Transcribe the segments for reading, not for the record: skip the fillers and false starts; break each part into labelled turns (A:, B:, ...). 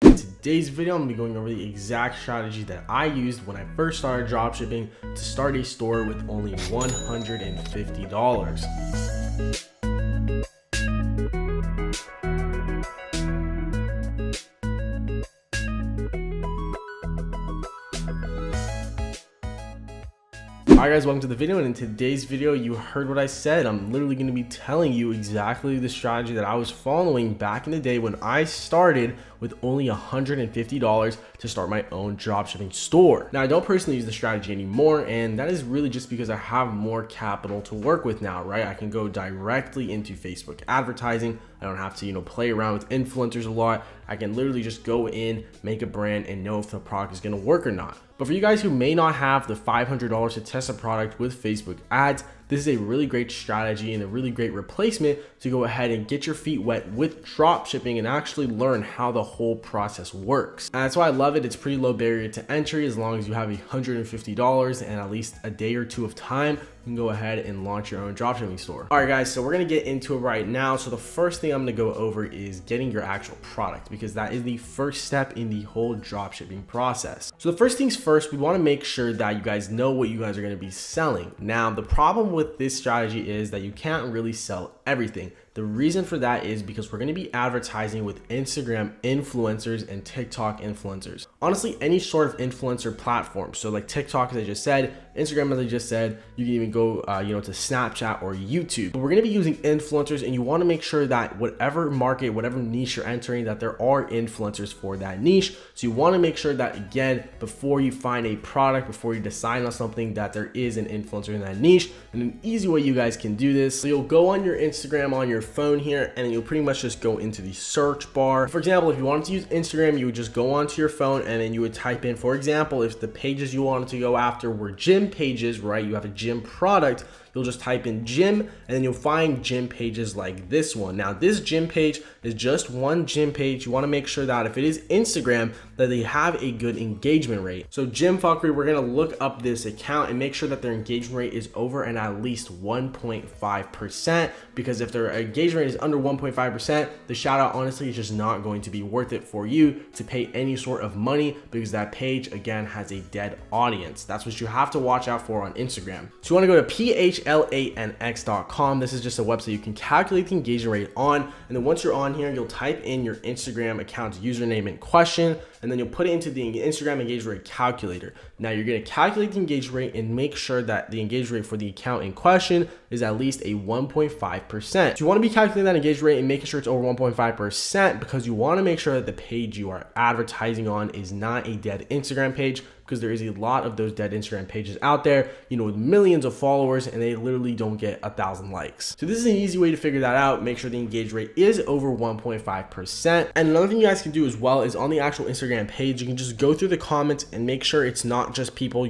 A: In today's video, I'm going to be going over the exact strategy that I used when I first started dropshipping to start a store with only $150. Alright guys, welcome to the video, and in today's video you heard what I said. I'm literally going to be telling you exactly the strategy that I was following back in the day when I started with only $150 to start my own dropshipping store. Now I don't personally use the strategy anymore, and that is really just because I have more capital to work with now, right? I can go directly into Facebook advertising. I don't have to, play around with influencers a lot. I can literally just go in, make a brand, and know if the product is going to work or not. But for you guys who may not have the $500 to test a product with Facebook ads, this is a really great strategy and a really great replacement to go ahead and get your feet wet with drop shipping and actually learn how the whole process works. And that's why I love it. It's pretty low barrier to entry. As long as you have $150 and at least a day or two of time, you can go ahead and launch your own dropshipping store. All right guys, so we're gonna get into it right now. So the first thing I'm gonna go over is getting your actual product, because that is the first step in the whole dropshipping process. So the first things first, we wanna make sure that you guys know what you guys are gonna be selling. Now, the problem with this strategy is that you can't really sell everything. The reason for that is because we're going to be advertising with Instagram influencers and TikTok influencers. Honestly, any sort of influencer platform. So like TikTok, as I just said, Instagram, as I just said, you can even go, to Snapchat or YouTube. But we're going to be using influencers, and you want to make sure that whatever market, whatever niche you're entering, that there are influencers for that niche. So you want to make sure that, again, before you find a product, before you decide on something, that there is an influencer in that niche. And an easy way you guys can do this, so you'll go on your Instagram on your phone here, and you'll pretty much just go into the search bar. For example, if you wanted to use Instagram, you would just go onto your phone and then you would type in, for example, if the pages you wanted to go after were gym pages, right? You have a gym product, you'll just type in gym, and then you'll find gym pages like this one. Now, this gym page is just one gym page. You want to make sure that if it is Instagram, that they have a good engagement rate. So Gym Fuckery, we're going to look up this account and make sure that their engagement rate is over and at least 1.5%, because if their engagement rate is under 1.5%, the shout out honestly is just not going to be worth it for you to pay any sort of money, because that page again has a dead audience. That's what you have to watch out for on Instagram. So you want to go to PHLANX.com. This is just a website you can calculate the engagement rate on, and then once you're on here, you'll type in your Instagram account's username in question, and then you'll put it into the Instagram engagement rate calculator. Now you're going to calculate the engagement rate and make sure that the engagement rate for the account in question is at least a 1.5%. So you want to be calculating that engagement rate and making sure it's over 1.5%, because you want to make sure that the page you are advertising on is not a dead Instagram page, because there is a lot of those dead Instagram pages out there, with millions of followers, and they literally don't get 1,000 likes. So this is an easy way to figure that out. Make sure the engagement rate is over 1.5%. And another thing you guys can do as well is on the actual Instagram page, you can just go through the comments and make sure it's not just people,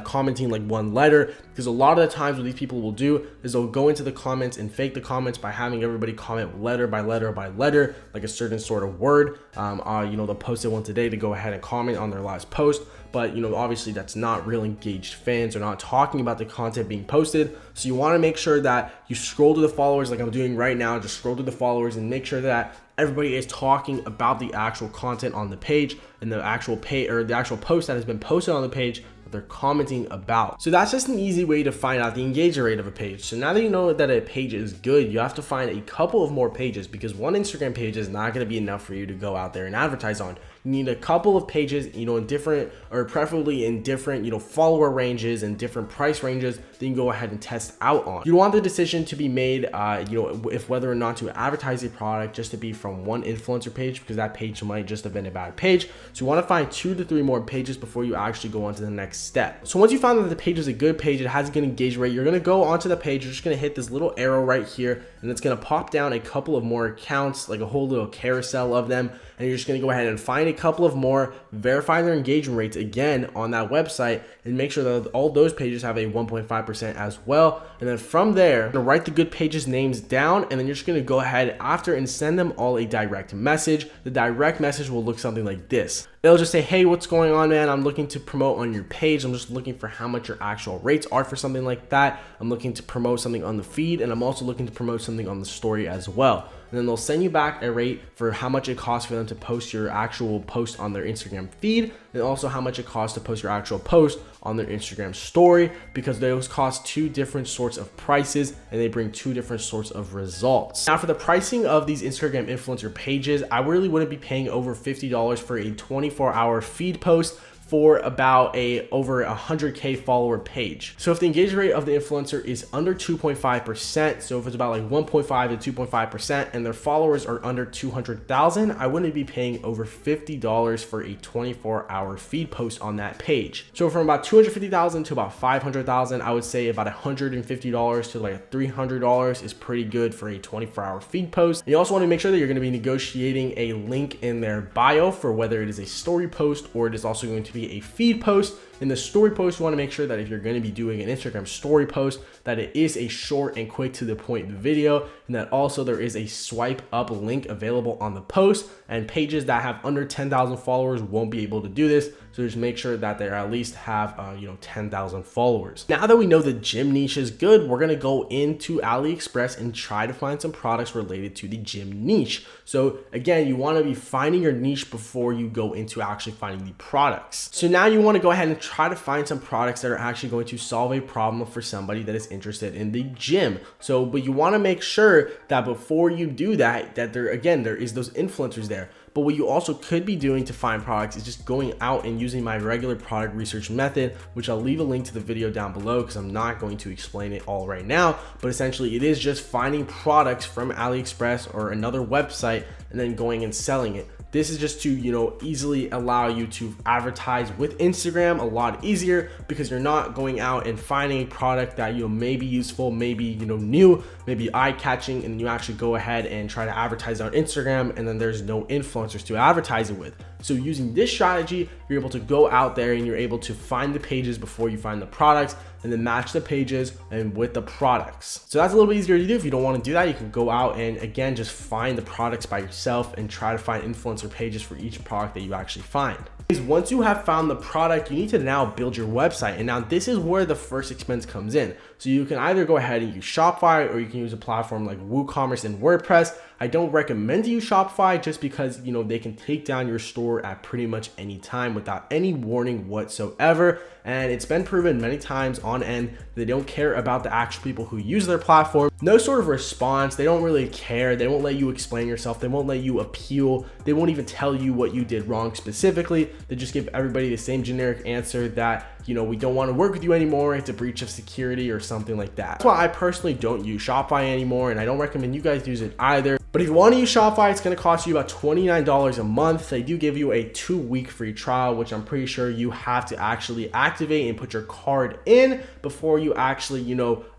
A: commenting like one letter, because a lot of the times what these people will do is they'll go into the comments and fake the comments by having everybody comment letter by letter by letter, like a certain sort of word. They'll post it once a day to go ahead and comment on their last post. But obviously that's not real engaged fans. They're not talking about the content being posted. So you want to make sure that you scroll to the followers like I'm doing right now. Just scroll to the followers and make sure that everybody is talking about the actual content on the page and the actual post that has been posted on the page that they're commenting about. So that's just an easy way to find out the engagement rate of a page. So now that you know that a page is good, you have to find a couple of more pages, because one Instagram page is not going to be enough for you to go out there and advertise on. You need a couple of pages, in different, or preferably in different, follower ranges and different price ranges that you can go ahead and test out on. You want the decision to be made, if whether or not to advertise a product just to be from one influencer page, because that page might just have been a bad page. So you want to find 2 to 3 more pages before you actually go on to the next step. So once you find that the page is a good page, it has a good engagement rate, you're going to go onto the page. You're just going to hit this little arrow right here, and it's going to pop down a couple of more accounts, like a whole little carousel of them. And you're just going to go ahead and find a couple of more, verify their engagement rates again on that website, and make sure that all those pages have a 1.5% as well. And then from there, you're going to write the good pages names down, and then you're just going to go ahead after and send them all a direct message. The direct message will look something like this. It'll just say, hey, what's going on, man? I'm looking to promote on your page. I'm just looking for how much your actual rates are for something like that. I'm looking to promote something on the feed, and I'm also looking to promote something on the story as well. and then they'll send you back a rate for how much it costs for them to post your actual post on their Instagram feed, and also how much it costs to post your actual post on their Instagram story, because those cost two different sorts of prices and they bring two different sorts of results. Now, for the pricing of these Instagram influencer pages, I really wouldn't be paying over $50 for a 24-hour feed post for about over 100K follower page. So if the engagement rate of the influencer is under 2.5%, so if it's about like 1.5 to 2.5% and their followers are under 200,000, I wouldn't be paying over $50 for a 24-hour feed post on that page. So from about 250,000 to about 500,000, I would say about $150 to like $300 is pretty good for a 24-hour feed post. And you also want to make sure that you're going to be negotiating a link in their bio for whether it is a story post or it is also going to be a feed post. In the story post, you want to make sure that if you're going to be doing an Instagram story post, that it is a short and quick to the point video, and that also there is a swipe up link available on the post, and pages that have under 10,000 followers won't be able to do this. So just make sure that they at least have 10,000 followers. Now that we know the gym niche is good, we're going to go into AliExpress and try to find some products related to the gym niche. So again, you want to be finding your niche before you go into actually finding the products. So now you want to go ahead and try to find some products that are actually going to solve a problem for somebody that is interested in the gym. So, but you want to make sure that before you do that, there is those influencers there. But what you also could be doing to find products is just going out and using my regular product research method, which I'll leave a link to the video down below because I'm not going to explain it all right now. But essentially it is just finding products from AliExpress or another website and then going and selling it. This is just to, easily allow you to advertise with Instagram a lot easier, because you're not going out and finding a product that, may be useful, maybe, new, maybe eye-catching, and you actually go ahead and try to advertise on Instagram, and then there's no influencers to advertise it with. So using this strategy, you're able to go out there and you're able to find the pages before you find the products, and then match the pages and with the products. So that's a little bit easier to do. If you don't want to do that, you can go out and again, just find the products by yourself and try to find influencer pages for each product that you actually find. Once you have found the product, you need to now build your website. And now this is where the first expense comes in. So you can either go ahead and use Shopify, or you can use a platform like WooCommerce and WordPress. I don't recommend to use Shopify just because, they can take down your store at pretty much any time without any warning whatsoever. And it's been proven many times on end, they don't care about the actual people who use their platform. No sort of response. They don't really care. They won't let you explain yourself. They won't let you appeal. They won't even tell you what you did wrong specifically. They just give everybody the same generic answer that, we don't want to work with you anymore. It's a breach of security or something like that. That's why I personally don't use Shopify anymore, and I don't recommend you guys use it either. But if you want to use Shopify, it's going to cost you about $29 a month. They do give you a 2-week free trial, which I'm pretty sure you have to actually activate and put your card in before you actually,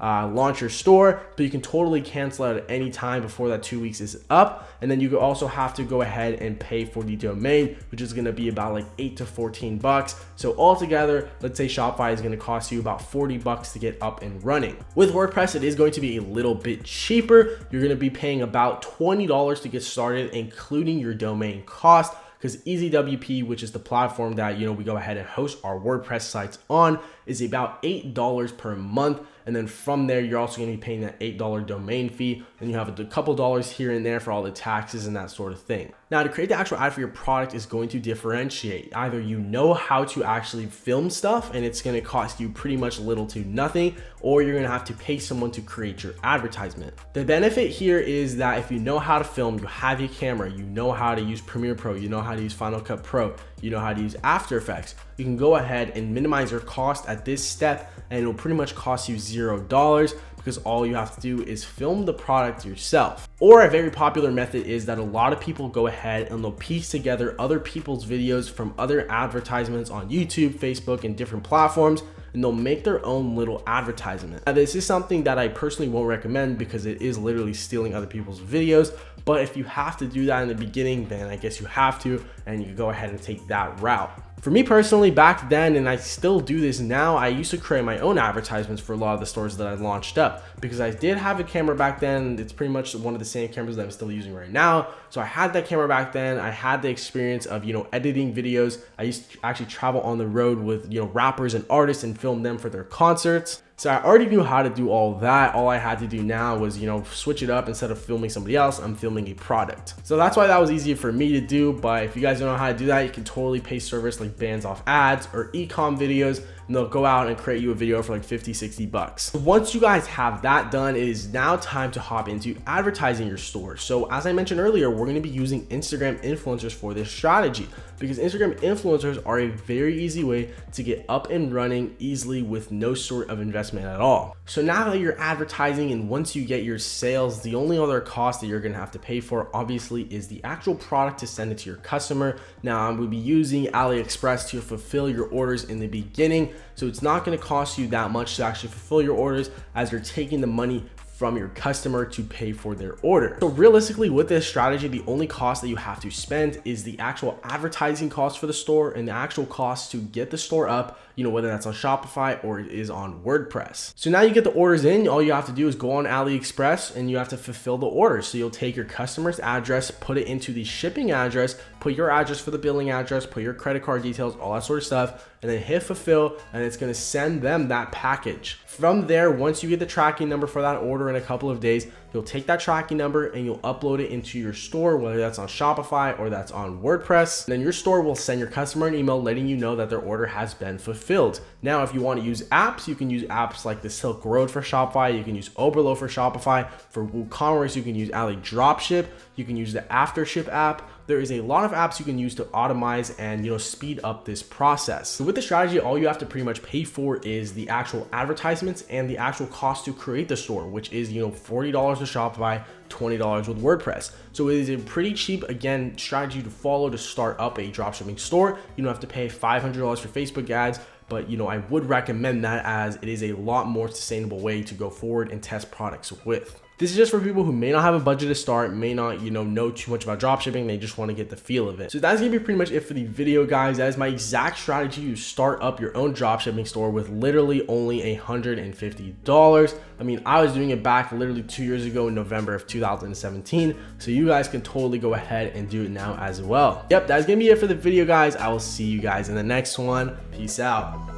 A: launch your store. But you can totally cancel it at any time before that 2 weeks is up. And then you also have to go ahead and pay for the domain, which is going to be about like $8 to $14. So altogether, let's say Shopify is going to cost you about $40 to get up and running. With WordPress, it is going to be a little bit cheaper. You're going to be paying about $20 to get started, including your domain cost, because EasyWP, which is the platform that we go ahead and host our WordPress sites on, is about $8 per month. And then from there, you're also going to be paying that $8 domain fee. And you have a couple dollars here and there for all the taxes and that sort of thing. Now, to create the actual ad for your product is going to differentiate. Either you know how to actually film stuff and it's going to cost you pretty much little to nothing, or you're going to have to pay someone to create your advertisement. The benefit here is that if you know how to film, you have your camera, you know how to use Premiere Pro, you know how to use Final Cut Pro, you know how to use After Effects, you can go ahead and minimize your cost at this step, and it'll pretty much cost you $0 because all you have to do is film the product yourself. Or a very popular method is that a lot of people go ahead and they'll piece together other people's videos from other advertisements on YouTube, Facebook, and different platforms, and they'll make their own little advertisement. Now, this is something that I personally won't recommend because it is literally stealing other people's videos. But if you have to do that in the beginning, then I guess you have to, and you can go ahead and take that route. For me personally, back then, and I still do this now, I used to create my own advertisements for a lot of the stores that I launched up, because I did have a camera back then. It's pretty much one of the same cameras that I'm still using right now. So I had that camera back then. I had the experience of, editing videos. I used to actually travel on the road with, rappers and artists and film them for their concerts. So I already knew how to do all that. All I had to do now was, switch it up. Instead of filming somebody else, I'm filming a product. So that's why that was easier for me to do. But if you guys don't know how to do that, you can totally pay service like Bands Off Ads or e-com videos, and they'll go out and create you a video for like 50, 60 bucks. Once you guys have that done, it is now time to hop into advertising your store. So as I mentioned earlier, we're gonna be using Instagram influencers for this strategy, because Instagram influencers are a very easy way to get up and running easily with no sort of investment at all. So now that you're advertising and once you get your sales, the only other cost that you're gonna have to pay for obviously is the actual product to send it to your customer. Now I'm gonna be using AliExpress to fulfill your orders in the beginning. So it's not gonna cost you that much to actually fulfill your orders, as you're taking the money from your customer to pay for their order. So realistically, with this strategy, the only cost that you have to spend is the actual advertising cost for the store and the actual cost to get the store up, whether that's on Shopify or it is on WordPress. So now you get the orders in, all you have to do is go on AliExpress and you have to fulfill the orders. So you'll take your customer's address, put it into the shipping address, put your address for the billing address, put your credit card details, all that sort of stuff, and then hit fulfill, and it's gonna send them that package. From there, once you get the tracking number for that order in a couple of days, you'll take that tracking number and you'll upload it into your store, whether that's on Shopify or that's on WordPress. And then your store will send your customer an email letting you know that their order has been fulfilled. Now, if you want to use apps, you can use apps like the Silk Road for Shopify. You can use Oberlo for Shopify. For WooCommerce, you can use Ali Dropship. You can use the Aftership app. There is a lot of apps you can use to automate and speed up this process. So with the strategy, all you have to pretty much pay for is the actual advertisements and the actual cost to create the store, which is $40 with Shopify, $20 with WordPress. So it is a pretty cheap, again, strategy to follow to start up a dropshipping store. You don't have to pay $500 for Facebook ads, but I would recommend that, as it is a lot more sustainable way to go forward and test products with. This is just for people who may not have a budget to start, may not, know too much about dropshipping. They just want to get the feel of it. So that's gonna be pretty much it for the video, guys. That is my exact strategy to start up your own dropshipping store with literally only $150. I mean, I was doing it back literally 2 years ago in November of 2017. So you guys can totally go ahead and do it now as well. Yep, that's gonna be it for the video, guys. I will see you guys in the next one. Peace out.